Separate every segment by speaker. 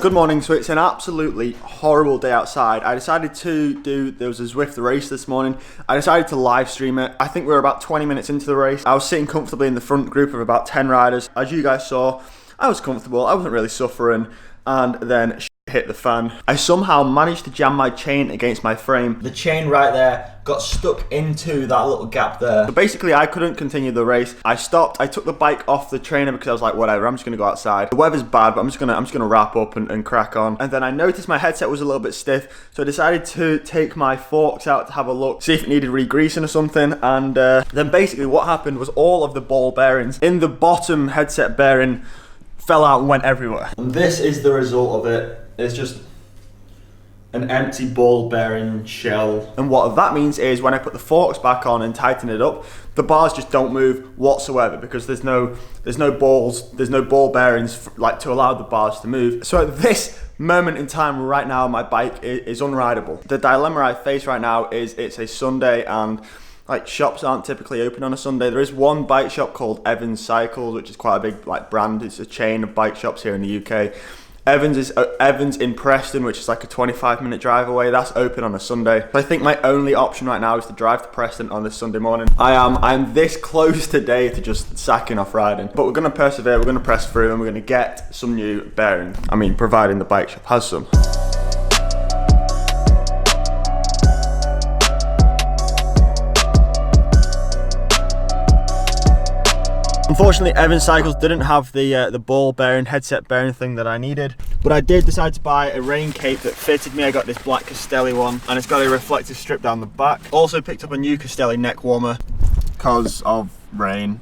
Speaker 1: Good morning. So it's an absolutely horrible day outside. I decided to there was a Zwift race this morning. I decided to live stream it. I think we were about 20 minutes into the race. I was sitting comfortably in the front group of about 10 riders. As you guys saw, I was comfortable. I wasn't really suffering. And then hit the fan. I somehow managed to jam my chain against my frame. The chain right there got stuck into that little gap there. So basically I couldn't continue the race. I stopped, I took the bike off the trainer because I was like, whatever, I'm just gonna go outside. The weather's bad, but I'm just gonna wrap up and crack on. And then I noticed my headset was a little bit stiff, so I decided to take my forks out to have a look, see if it needed re-greasing or something. And then basically what happened was all of the ball bearings in the bottom headset bearing fell out and went everywhere. And this is the result of it. It's just an empty ball bearing shell. And what that means is when I put the forks back on and tighten it up, the bars just don't move whatsoever because there's no ball bearings like to allow the bars to move. So at this moment in time right now, my bike is unrideable. The dilemma I face right now is it's a Sunday and like shops aren't typically open on a Sunday. There is one bike shop called Evans Cycles, which is quite a big like brand. It's a chain of bike shops here in the UK. Evans is Evans in Preston, which is like a 25-minute drive away. That's open on a Sunday. I think my only option right now is to drive to Preston on this Sunday morning. I'm this close today to just sacking off riding, but we're gonna persevere. We're gonna press through, and we're gonna get some new bearings. I mean, providing the bike shop has some. Unfortunately, Evans Cycles didn't have the ball bearing, headset bearing thing that I needed, but I did decide to buy a rain cape that fitted me. I got this black Castelli one, and it's got a reflective strip down the back. Also picked up a new Castelli neck warmer because of rain.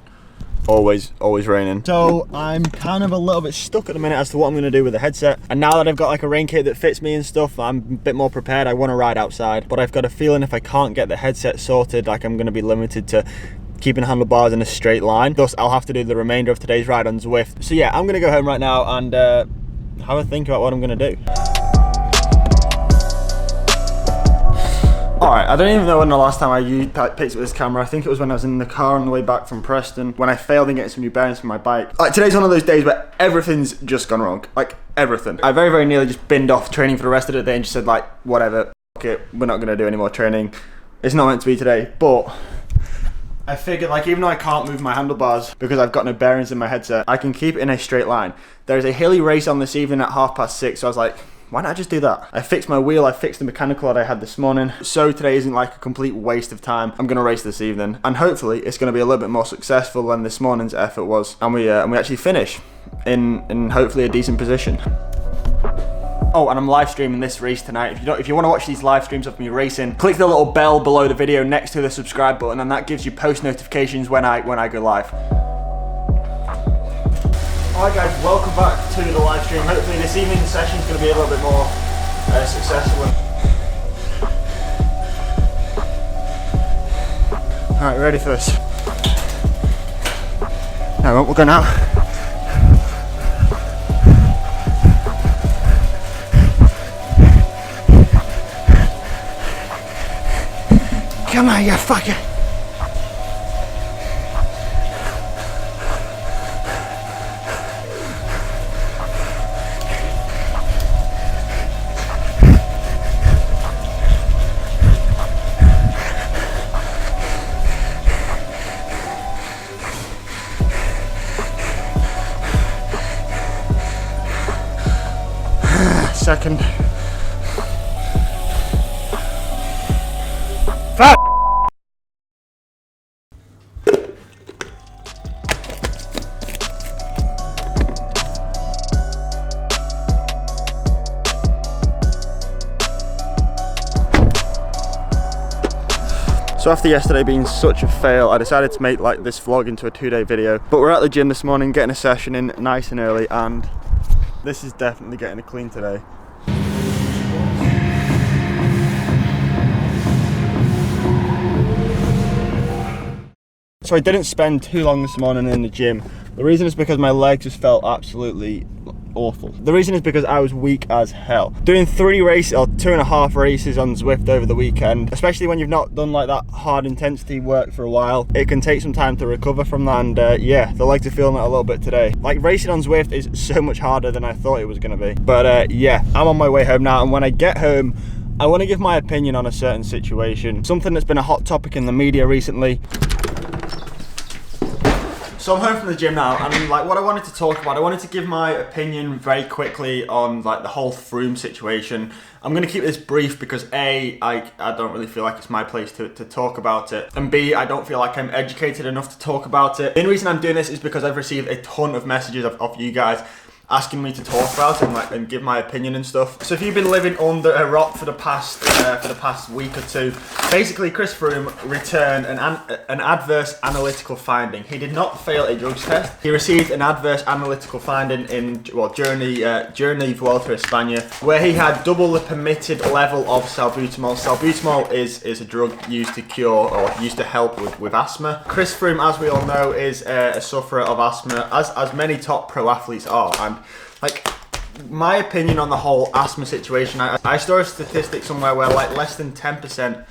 Speaker 1: Always raining. So I'm kind of a little bit stuck at the minute as to what I'm going to do with the headset. And now that I've got like a rain cape that fits me and stuff, I'm a bit more prepared. I want to ride outside, but I've got a feeling if I can't get the headset sorted, like I'm going to be limited to keeping handlebars in a straight line. Thus, I'll have to do the remainder of today's ride on Zwift. So yeah, I'm gonna go home right now and have a think about what I'm gonna do. Alright, I don't even know when the last time I picked up this camera. I think it was when I was in the car on the way back from Preston, when I failed in getting some new bearings for my bike. Like, today's one of those days where everything's just gone wrong. Like, everything. I very, very nearly just binned off training for the rest of the day and just said like, whatever, fuck it, we're not gonna do any more training. It's not meant to be today, but I figured like even though I can't move my handlebars because I've got no bearings in my headset, I can keep it in a straight line. There's a hilly race on this evening at 6:30, so I was like, why not just do that? I fixed my wheel, I fixed the mechanical that I had this morning, so today isn't like a complete waste of time. I'm gonna race this evening, and hopefully it's gonna be a little bit more successful than this morning's effort was, and we actually finish in hopefully a decent position. Oh, and I'm live streaming this race tonight. If you want to watch these live streams of me racing, click the little bell below the video next to the subscribe button, and that gives you post notifications when I go live. Alright guys, welcome back to the live stream. Hopefully this evening's session is going to be a little bit more successful. Alright, ready for this? No, we'll go now. Come on, you fucker! Second. Fuck! So after yesterday being such a fail, I decided to make like this vlog into a 2-day video. But we're at the gym this morning, getting a session in nice and early, and this is definitely getting it clean today. So I didn't spend too long this morning in the gym. The reason is because my legs just felt absolutely awful. The reason is because I was weak as hell. Doing 3 races or 2.5 races on Zwift over the weekend, especially when you've not done like that hard intensity work for a while, it can take some time to recover from that. And yeah, the legs are feeling it a little bit today. Like, racing on Zwift is so much harder than I thought it was going to be. But yeah, I'm on my way home now, and when I get home, I want to give my opinion on a certain situation, something that's been a hot topic in the media recently. So I'm home from the gym now, and like what I wanted to talk about, I wanted to give my opinion very quickly on like the whole Froome situation. I'm going to keep this brief because A, I don't really feel like it's my place to talk about it, and B, I don't feel like I'm educated enough to talk about it. The only reason I'm doing this is because I've received a ton of messages of you guys asking me to talk about it and give my opinion and stuff. So if you've been living under a rock for the past week or two, basically Chris Froome returned an adverse analytical finding. He did not fail a drugs test. He received an adverse analytical finding during the Vuelta a España, where he had double the permitted level of salbutamol. Salbutamol is a drug used to cure or used to help with asthma. Chris Froome, as we all know, is a sufferer of asthma, as many top pro athletes are. And like, my opinion on the whole asthma situation, I saw a statistic somewhere where like less than 10%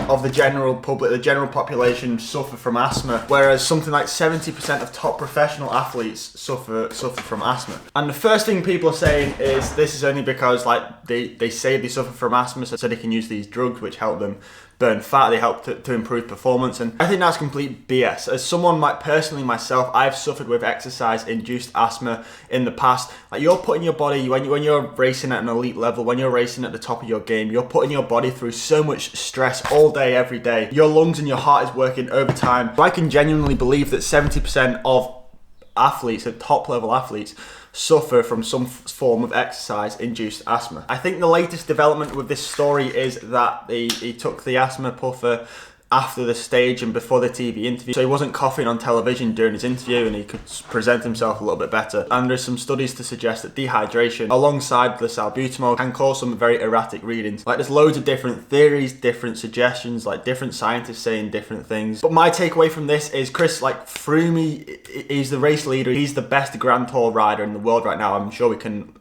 Speaker 1: of the general public, the general population, suffer from asthma, whereas something like 70% of top professional athletes suffer from asthma. And the first thing people are saying is this is only because like they say they suffer from asthma, so they can use these drugs which help them burn fat, they help to improve performance, and I think that's complete BS. As someone like personally myself, I've suffered with exercise-induced asthma in the past. Like, you're putting your body, when you're racing at an elite level, when you're racing at the top of your game, you're putting your body through so much stress all day, every day. Your lungs and your heart is working overtime. So I can genuinely believe that 70% of athletes, at top level athletes, suffer from some form of exercise-induced asthma. I think the latest development with this story is that he took the asthma puffer after the stage and before the TV interview, so he wasn't coughing on television during his interview and he could present himself a little bit better. And there's some studies to suggest that dehydration alongside the salbutamol can cause some very erratic readings. Like, there's loads of different theories, different suggestions, like different scientists saying different things. But my takeaway from this is Chris, like, Froome, he's the race leader, he's the best Grand Tour rider in the world right now. I'm sure we can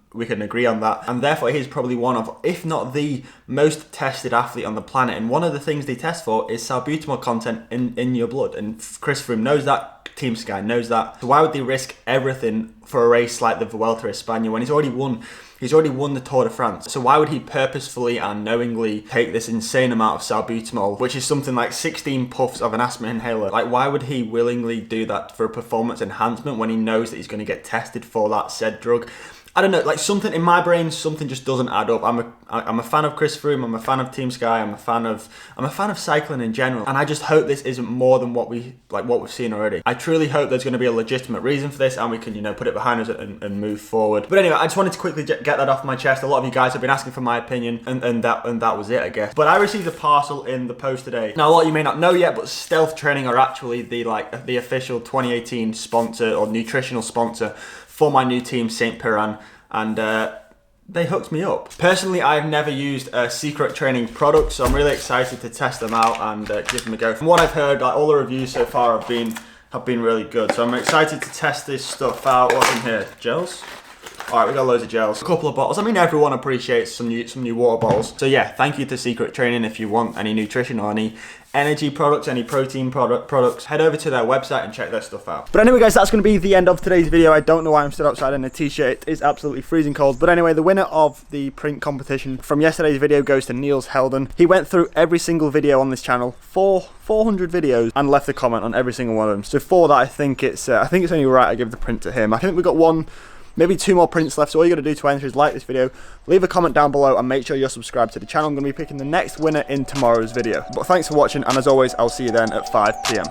Speaker 1: agree on that, and therefore he's probably one of, if not the most tested athlete on the planet. And one of the things they test for is salbutamol content in your blood, and Chris Froome knows that, Team Sky knows that. So why would they risk everything for a race like the Vuelta a España when he's already won the Tour de France? So why would he purposefully and knowingly take this insane amount of salbutamol, which is something like 16 puffs of an asthma inhaler? Like, why would he willingly do that for a performance enhancement when he knows that he's going to get tested for that said drug? I don't know, like, something in my brain, something just doesn't add up. I'm a fan of Chris Froome, I'm a fan of Team Sky, I'm a fan of cycling in general, and I just hope this isn't more than what we've seen already. I truly hope there's going to be a legitimate reason for this, and we can, put it behind us and move forward. But anyway, I just wanted to quickly get that off my chest. A lot of you guys have been asking for my opinion, and that was it, I guess. But I received a parcel in the post today. Now, a lot of you may not know yet, but Stealth Training are actually the official 2018 sponsor or nutritional sponsor for my new team, St. Piran, and they hooked me up. Personally, I've never used a Secret Training product, so I'm really excited to test them out and give them a go. From what I've heard, like, all the reviews so far have been really good, so I'm excited to test this stuff out. What's in here? Gels? Alright, we got loads of gels. A couple of bottles. I mean, everyone appreciates some new water bottles. So yeah, thank you to Secret Training. If you want any nutrition or any energy products, any protein products, head over to their website and check their stuff out. But anyway, guys, that's going to be the end of today's video. I don't know why I'm stood outside in a t-shirt. It is absolutely freezing cold. But anyway, the winner of the print competition from yesterday's video goes to Niels Helden. He went through every single video on this channel, 400 videos, and left a comment on every single one of them. So for that, I think it's only right I give the print to him. I think we got maybe 2 more prints left, so all you got to do to enter is like this video, leave a comment down below, and make sure you're subscribed to the channel. I'm going to be picking the next winner in tomorrow's video. But thanks for watching, and as always, I'll see you then at 5 PM.